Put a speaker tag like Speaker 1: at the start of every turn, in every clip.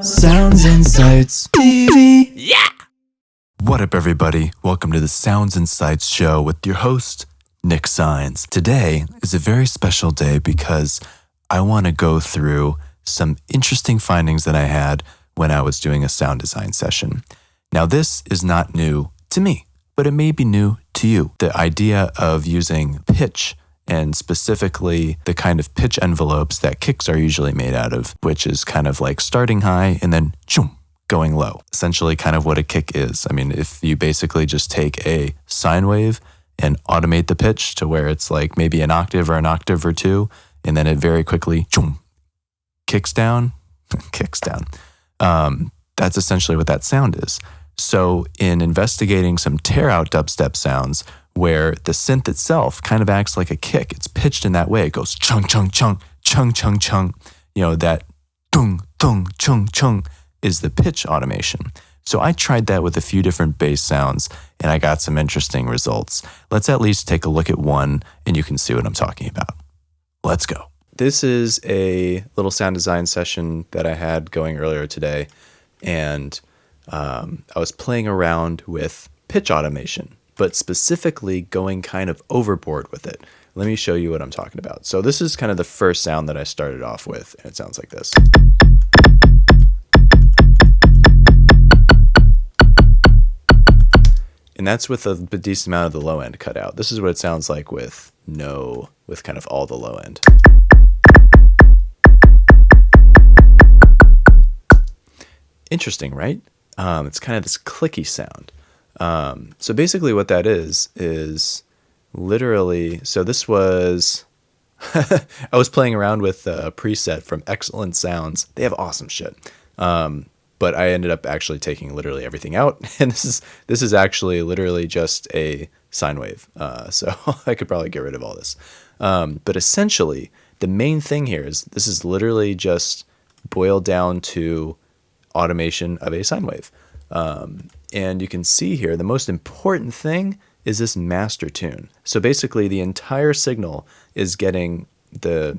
Speaker 1: Sounds and Sights TV.
Speaker 2: Yeah! What up, everybody? Welcome to the Sounds and Sights show with your host, Nick Sines. Today is a very special day because I want to go through some interesting findings that I had when I was doing a sound design session. Now, this is not new to me, but it may be new to you. The idea of using pitch, and specifically the kind of pitch envelopes that kicks are usually made out of, which is kind of like starting high and then choom, going low. Essentially kind of what a kick is. I mean, if you basically just take a sine wave and automate the pitch to where it's like maybe an octave or two, and then it very quickly choom, kicks down, that's essentially what that sound is. So in investigating some tearout dubstep sounds, where the synth itself kind of acts like a kick. It's pitched in that way. It goes chung, chung, chung, chung, chung, chung. You know, that tung, tung, chung, chung is the pitch automation. So I tried that with a few different bass sounds, and I got some interesting results. Let's at least take a look at one, and you can see what I'm talking about. Let's go. This is a little sound design session that I had going earlier today, and I was playing around with pitch automation, but specifically going kind of overboard with it. Let me show you what I'm talking about. So this is kind of the first sound that I started off with, and it sounds like this. And that's with a decent amount of the low end cut out. This is what it sounds like with kind of all the low end. Interesting, right? It's kind of this clicky sound. So basically what that is literally, so this was, I was playing around with a preset from Excellent Sounds. They have awesome shit. But I ended up actually taking literally everything out. And this is actually literally just a sine wave. So I could probably get rid of all this. But essentially the main thing here is this is literally just boiled down to automation of a sine wave. And you can see here, the most important thing is this master tune. So basically the entire signal is getting the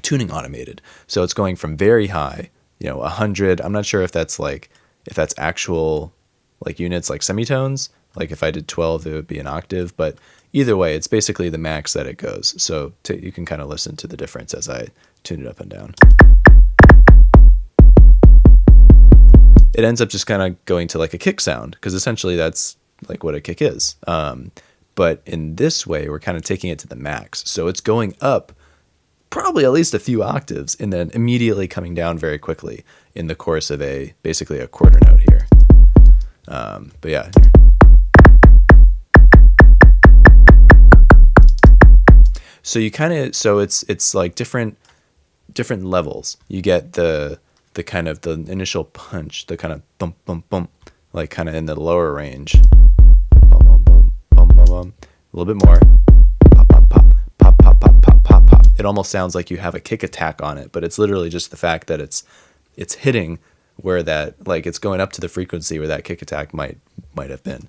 Speaker 2: tuning automated. So it's going from very high, 100. I'm not sure if that's actual like units, like semitones. Like if I did 12, it would be an octave, but either way, it's basically the max that it goes. So you can kind of listen to the difference as I tune it up and down. It ends up just kind of going to like a kick sound, because essentially that's like what a kick is. But in this way, we're kind of taking it to the max. So it's going up probably at least a few octaves and then immediately coming down very quickly in the course of basically a quarter note here. But yeah. So it's like different levels. You get the kind of the initial punch, the kind of bump, bump, bump, like kind of in the lower range. Bum, bum, bum, bum, bum, bum. A little bit more. Pop, pop, pop, pop, pop, pop, pop, pop, pop. It almost sounds like you have a kick attack on it, but it's literally just the fact that it's hitting where that, like it's going up to the frequency where that kick attack might have been.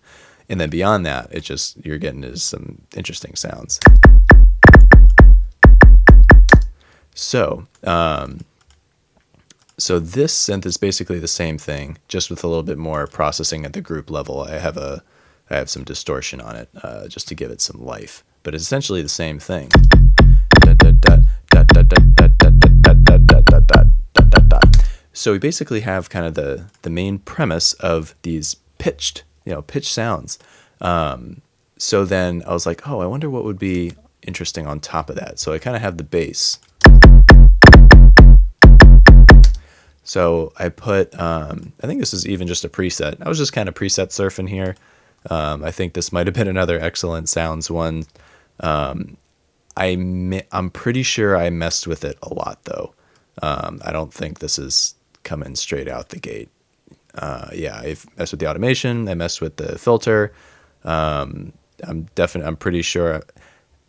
Speaker 2: And then beyond that, you're getting is some interesting sounds. So this synth is basically the same thing, just with a little bit more processing at the group level. I have some distortion on it, just to give it some life, but it's essentially the same thing. So we basically have kind of the main premise of these pitched sounds. So then I was like, I wonder what would be interesting on top of that. So I kind of have the bass. So I put, I think this is even just a preset. I was just kind of preset surfing here. I think this might have been another Excellent Sounds one. I'm pretty sure I messed with it a lot though. I don't think this is coming straight out the gate. I've messed with the automation. I messed with the filter. I'm pretty sure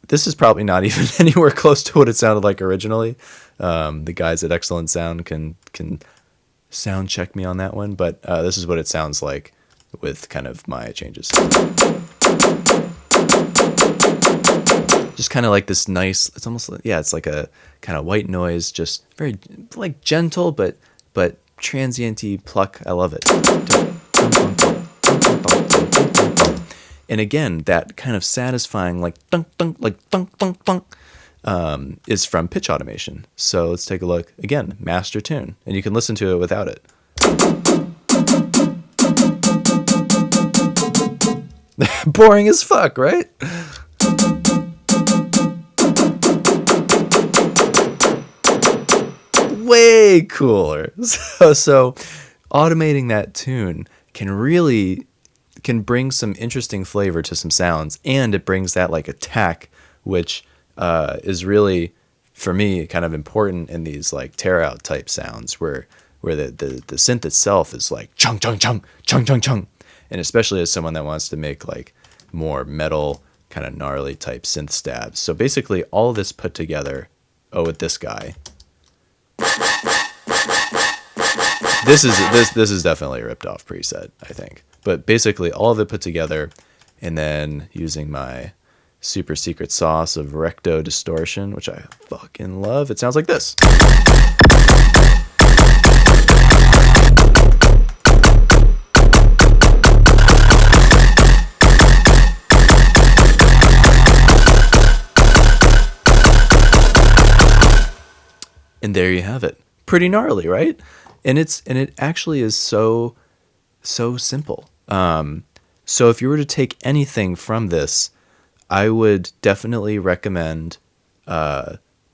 Speaker 2: this is probably not even anywhere close to what it sounded like originally. The guys at Excellent Sound can sound check me on that one, but this is what it sounds like with kind of my changes. Just kind of like this nice, it's almost, it's like a kind of white noise, just very like gentle, but transienty pluck. I love it. And again, that kind of satisfying like dunk dunk like dunk dunk dunk is from pitch automation. So let's take a look again. Master tune, and you can listen to it without it. Boring as fuck, right? Way cooler. So automating that tune can bring some interesting flavor to some sounds, and it brings that like attack, which is really, for me, kind of important in these like tearout type sounds where the synth itself is like chung chung chung chung chung chung, and especially as someone that wants to make like more metal kind of gnarly type synth stabs. So basically all this put together, with this guy. This is definitely a ripped off preset, I think. But basically all of it put together, and then using my super secret sauce of recto distortion, which I fucking love. It sounds like this. And there you have it. Pretty gnarly, right? And it actually is so simple. So if you were to take anything from this, I would definitely recommend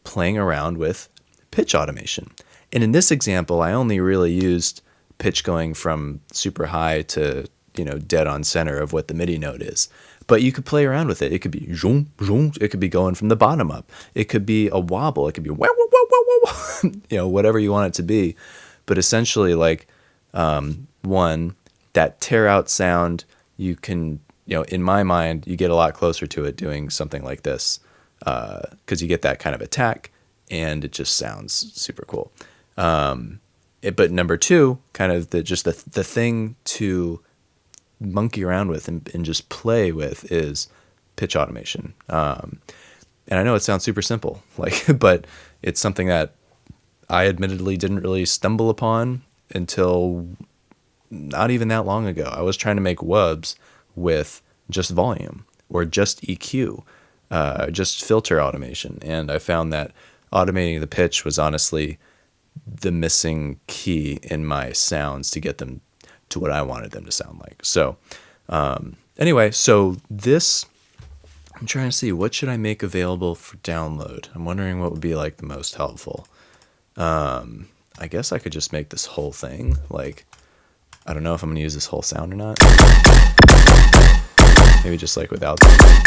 Speaker 2: playing around with pitch automation. And in this example, I only really used pitch going from super high to dead on center of what the MIDI note is. But you could play around with it. It could be zoom, zoom. It could be going from the bottom up. It could be a wobble. It could be wah, wah, wah, wah, wah. Whatever you want it to be. But essentially, like one, that tear out sound, you can, in my mind, you get a lot closer to it doing something like this, because you get that kind of attack, and it just sounds super cool. But number two, kind of the thing to monkey around with and just play with is pitch automation. And I know it sounds super simple, but it's something that I admittedly didn't really stumble upon until not even that long ago. I was trying to make wubs with just volume or just EQ, just filter automation. And I found that automating the pitch was honestly the missing key in my sounds to get them to what I wanted them to sound like. So anyway, so this, I'm trying to see, what should I make available for download? I'm wondering what would be like the most helpful. I guess I could just make this whole thing. I don't know if I'm gonna use this whole sound or not. Maybe just without that.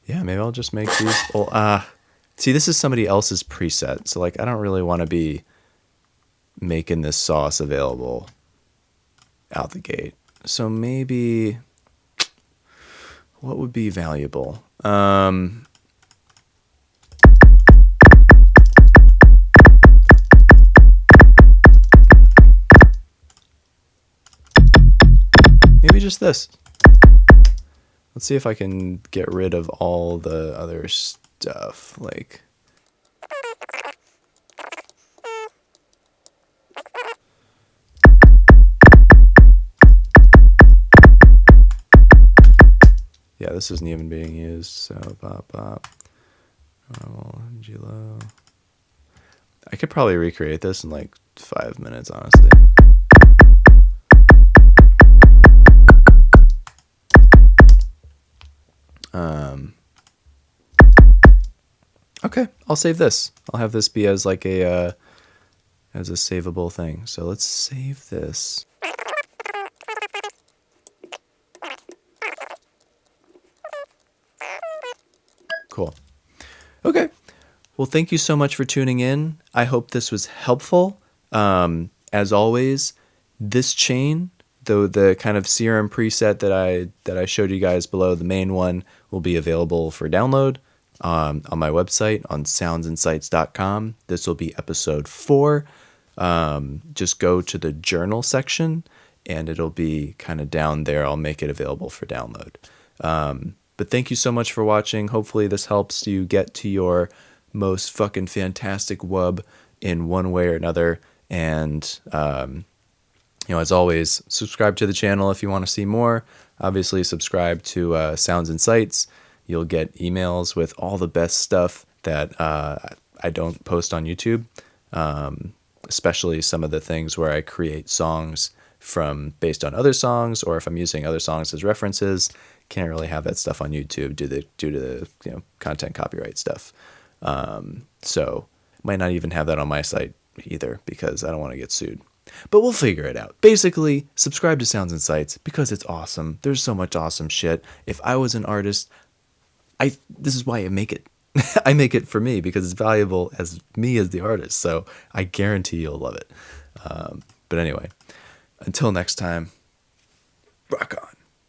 Speaker 2: Yeah, maybe I'll just make these. Well, see, this is somebody else's preset, so I don't really want to be making this sauce available out the gate. So maybe, what would be valuable? Maybe just this. Let's see if I can get rid of all the other stuff, yeah, this isn't even being used, so pop. G-low. I could probably recreate this in 5 minutes, honestly. Okay, I'll save this. I'll have this be as as a savable thing. So let's save this. Cool. Okay. Well, thank you so much for tuning in. I hope this was helpful. As always, this chain, though the kind of CRM preset that I showed you guys below, the main one, will be available for download on my website on soundsinsights.com. This will be episode 4. Just go to the journal section and it'll be kind of down there. I'll make it available for download. But thank you so much for watching. Hopefully this helps you get to your most fucking fantastic wub in one way or another. And, as always, subscribe to the channel if you want to see more. Obviously, subscribe to Sounds and Sights. You'll get emails with all the best stuff that I don't post on YouTube, especially some of the things where I create songs based on other songs, or if I'm using other songs as references. Can't really have that stuff on YouTube due to the content copyright stuff. So might not even have that on my site either because I don't want to get sued. But we'll figure it out. Basically, subscribe to Sounds and Sights because it's awesome. There's so much awesome shit. If I was an artist, this is why I make it. I make it for me because it's valuable as me as the artist. So I guarantee you'll love it. But anyway, until next time, rock on.